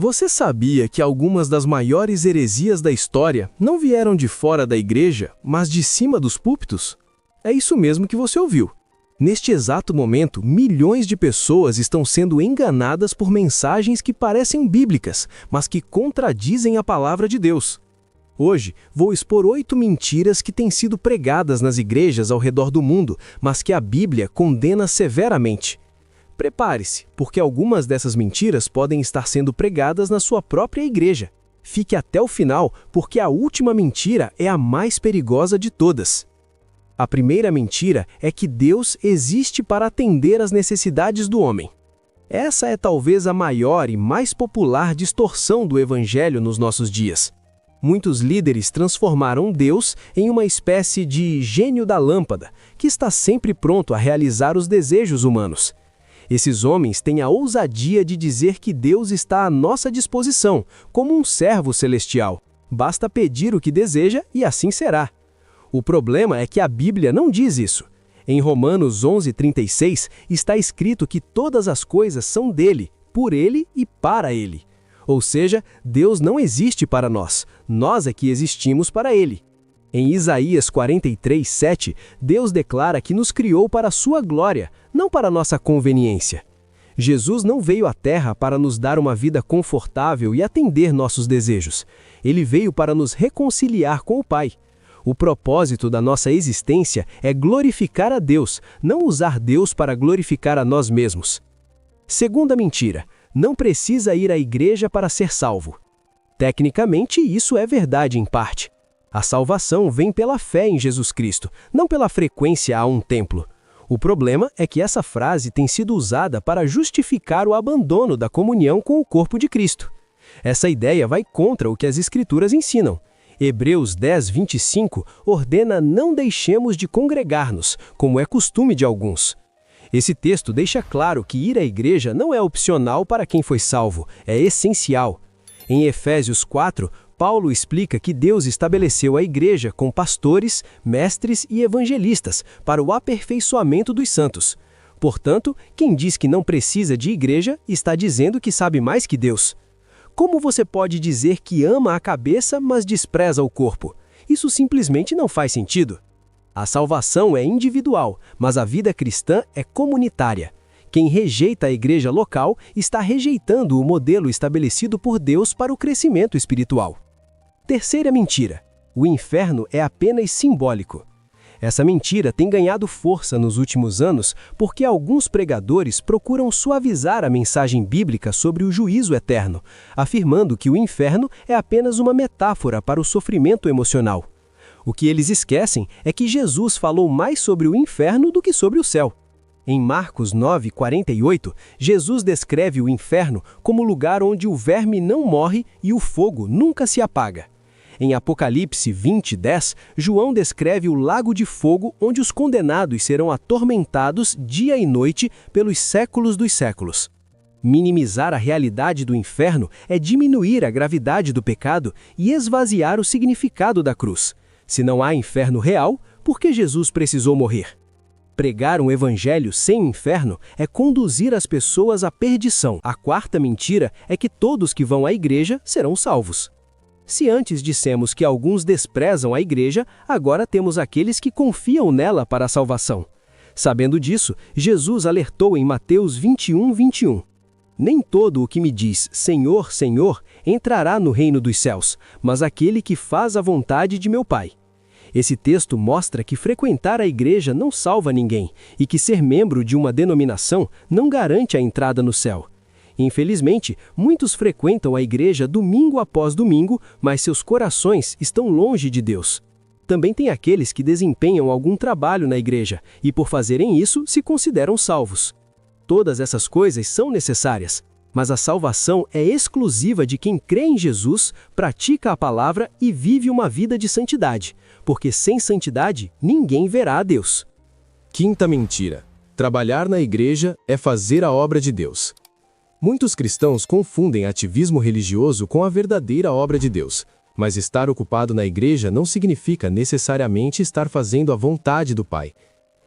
Você sabia que algumas das maiores heresias da história não vieram de fora da igreja, mas de cima dos púlpitos? É isso mesmo que você ouviu. Neste exato momento, milhões de pessoas estão sendo enganadas por mensagens que parecem bíblicas, mas que contradizem a palavra de Deus. Hoje, vou expor 8 mentiras que têm sido pregadas nas igrejas ao redor do mundo, mas que a Bíblia condena severamente. Prepare-se, porque algumas dessas mentiras podem estar sendo pregadas na sua própria igreja. Fique até o final, porque a última mentira é a mais perigosa de todas. A primeira mentira é que Deus existe para atender às necessidades do homem. Essa é talvez a maior e mais popular distorção do Evangelho nos nossos dias. Muitos líderes transformaram Deus em uma espécie de gênio da lâmpada, que está sempre pronto a realizar os desejos humanos. Esses homens têm a ousadia de dizer que Deus está à nossa disposição, como um servo celestial. Basta pedir o que deseja e assim será. O problema é que a Bíblia não diz isso. Em Romanos 11:36 está escrito que todas as coisas são dele, por ele e para ele. Ou seja, Deus não existe para nós é que existimos para ele. Em Isaías 43:7, Deus declara que nos criou para a sua glória, não para nossa conveniência. Jesus não veio à Terra para nos dar uma vida confortável e atender nossos desejos. Ele veio para nos reconciliar com o Pai. O propósito da nossa existência é glorificar a Deus, não usar Deus para glorificar a nós mesmos. Segunda mentira: não precisa ir à igreja para ser salvo. Tecnicamente, isso é verdade em parte. A salvação vem pela fé em Jesus Cristo, não pela frequência a um templo. O problema é que essa frase tem sido usada para justificar o abandono da comunhão com o corpo de Cristo. Essa ideia vai contra o que as Escrituras ensinam. Hebreus 10:25 ordena: não deixemos de congregar-nos, como é costume de alguns. Esse texto deixa claro que ir à igreja não é opcional para quem foi salvo, é essencial. Em Efésios 4, Paulo explica que Deus estabeleceu a igreja com pastores, mestres e evangelistas para o aperfeiçoamento dos santos. Portanto, quem diz que não precisa de igreja está dizendo que sabe mais que Deus. Como você pode dizer que ama a cabeça, mas despreza o corpo? Isso simplesmente não faz sentido. A salvação é individual, mas a vida cristã é comunitária. Quem rejeita a igreja local está rejeitando o modelo estabelecido por Deus para o crescimento espiritual. Terceira mentira: o inferno é apenas simbólico. Essa mentira tem ganhado força nos últimos anos porque alguns pregadores procuram suavizar a mensagem bíblica sobre o juízo eterno, afirmando que o inferno é apenas uma metáfora para o sofrimento emocional. O que eles esquecem é que Jesus falou mais sobre o inferno do que sobre o céu. Em Marcos 9:48, Jesus descreve o inferno como lugar onde o verme não morre e o fogo nunca se apaga. Em Apocalipse 20:10, João descreve o lago de fogo onde os condenados serão atormentados dia e noite pelos séculos dos séculos. Minimizar a realidade do inferno é diminuir a gravidade do pecado e esvaziar o significado da cruz. Se não há inferno real, por que Jesus precisou morrer? Pregar um evangelho sem inferno é conduzir as pessoas à perdição. A quarta mentira é que todos que vão à igreja serão salvos. Se antes dissemos que alguns desprezam a igreja, agora temos aqueles que confiam nela para a salvação. Sabendo disso, Jesus alertou em Mateus 21:21. Nem todo o que me diz Senhor, Senhor entrará no reino dos céus, mas aquele que faz a vontade de meu Pai. Esse texto mostra que frequentar a igreja não salva ninguém e que ser membro de uma denominação não garante a entrada no céu. Infelizmente, muitos frequentam a igreja domingo após domingo, mas seus corações estão longe de Deus. Também tem aqueles que desempenham algum trabalho na igreja e, por fazerem isso, se consideram salvos. Todas essas coisas são necessárias, mas a salvação é exclusiva de quem crê em Jesus, pratica a palavra e vive uma vida de santidade, porque sem santidade ninguém verá a Deus. Quinta mentira: trabalhar na igreja é fazer a obra de Deus. Muitos cristãos confundem ativismo religioso com a verdadeira obra de Deus, mas estar ocupado na igreja não significa necessariamente estar fazendo a vontade do Pai.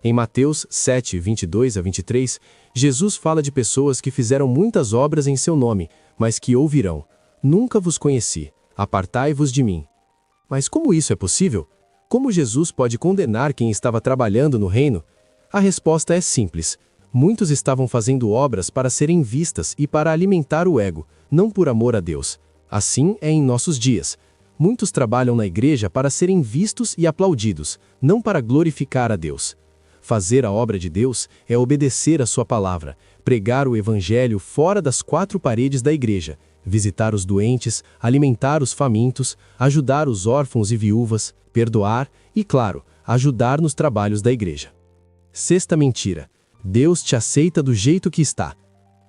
Em Mateus 7, 22 a 23, Jesus fala de pessoas que fizeram muitas obras em seu nome, mas que ouvirão: "Nunca vos conheci, apartai-vos de mim." Mas como isso é possível? Como Jesus pode condenar quem estava trabalhando no reino? A resposta é simples. Muitos estavam fazendo obras para serem vistas e para alimentar o ego, não por amor a Deus. Assim é em nossos dias. Muitos trabalham na igreja para serem vistos e aplaudidos, não para glorificar a Deus. Fazer a obra de Deus é obedecer a sua palavra, pregar o evangelho fora das quatro paredes da igreja, visitar os doentes, alimentar os famintos, ajudar os órfãos e viúvas, perdoar e, claro, ajudar nos trabalhos da igreja. Sexta mentira: Deus te aceita do jeito que está.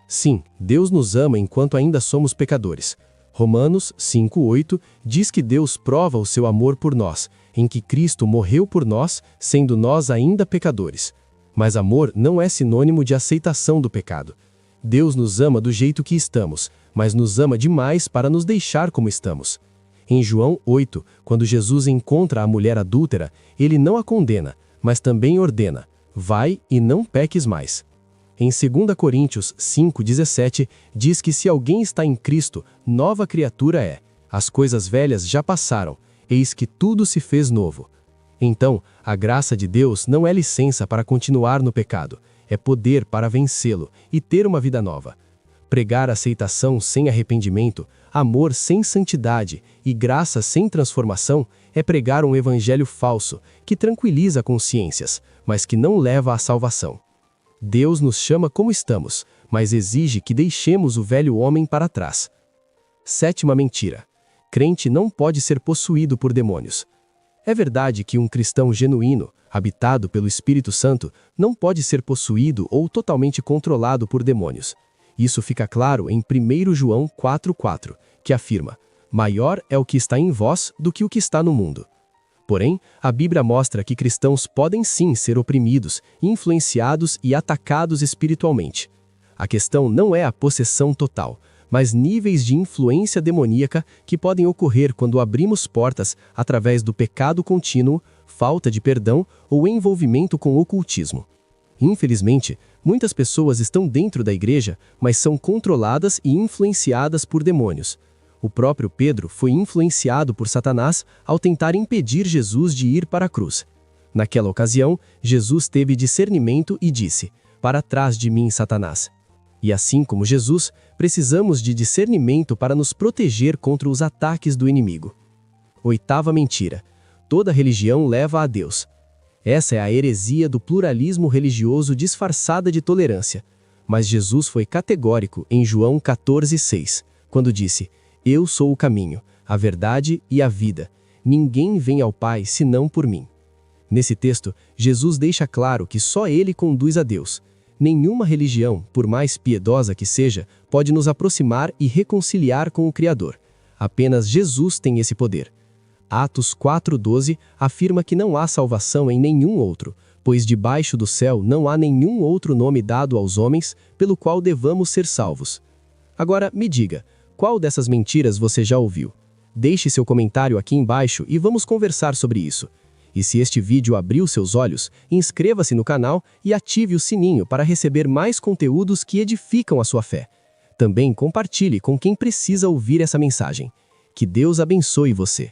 Sim, Deus nos ama enquanto ainda somos pecadores. Romanos 5:8 diz que Deus prova o seu amor por nós, em que Cristo morreu por nós, sendo nós ainda pecadores. Mas amor não é sinônimo de aceitação do pecado. Deus nos ama do jeito que estamos, mas nos ama demais para nos deixar como estamos. Em João 8, quando Jesus encontra a mulher adúltera, ele não a condena, mas também ordena: vai e não peques mais. Em 2 Coríntios 5,17, diz que se alguém está em Cristo, nova criatura é. As coisas velhas já passaram, eis que tudo se fez novo. Então, a graça de Deus não é licença para continuar no pecado, é poder para vencê-lo e ter uma vida nova. Pregar aceitação sem arrependimento, amor sem santidade e graça sem transformação é pregar um evangelho falso, que tranquiliza consciências, mas que não leva à salvação. Deus nos chama como estamos, mas exige que deixemos o velho homem para trás. Sétima mentira: crente não pode ser possuído por demônios. É verdade que um cristão genuíno, habitado pelo Espírito Santo, não pode ser possuído ou totalmente controlado por demônios. Isso fica claro em 1 João 4,4, que afirma: maior é o que está em vós do que o que está no mundo. Porém, a Bíblia mostra que cristãos podem sim ser oprimidos, influenciados e atacados espiritualmente. A questão não é a possessão total, mas níveis de influência demoníaca que podem ocorrer quando abrimos portas através do pecado contínuo, falta de perdão ou envolvimento com ocultismo. Infelizmente, muitas pessoas estão dentro da igreja, mas são controladas e influenciadas por demônios. O próprio Pedro foi influenciado por Satanás ao tentar impedir Jesus de ir para a cruz. Naquela ocasião, Jesus teve discernimento e disse: "Para trás de mim, Satanás." E assim como Jesus, precisamos de discernimento para nos proteger contra os ataques do inimigo. Oitava mentira: toda religião leva a Deus. Essa é a heresia do pluralismo religioso disfarçada de tolerância. Mas Jesus foi categórico em João 14,6, quando disse: "Eu sou o caminho, a verdade e a vida. Ninguém vem ao Pai senão por mim." Nesse texto, Jesus deixa claro que só Ele conduz a Deus. Nenhuma religião, por mais piedosa que seja, pode nos aproximar e reconciliar com o Criador. Apenas Jesus tem esse poder. Atos 4,12 afirma que não há salvação em nenhum outro, pois debaixo do céu não há nenhum outro nome dado aos homens pelo qual devamos ser salvos. Agora, me diga, qual dessas mentiras você já ouviu? Deixe seu comentário aqui embaixo e vamos conversar sobre isso. E se este vídeo abriu seus olhos, inscreva-se no canal e ative o sininho para receber mais conteúdos que edificam a sua fé. Também compartilhe com quem precisa ouvir essa mensagem. Que Deus abençoe você.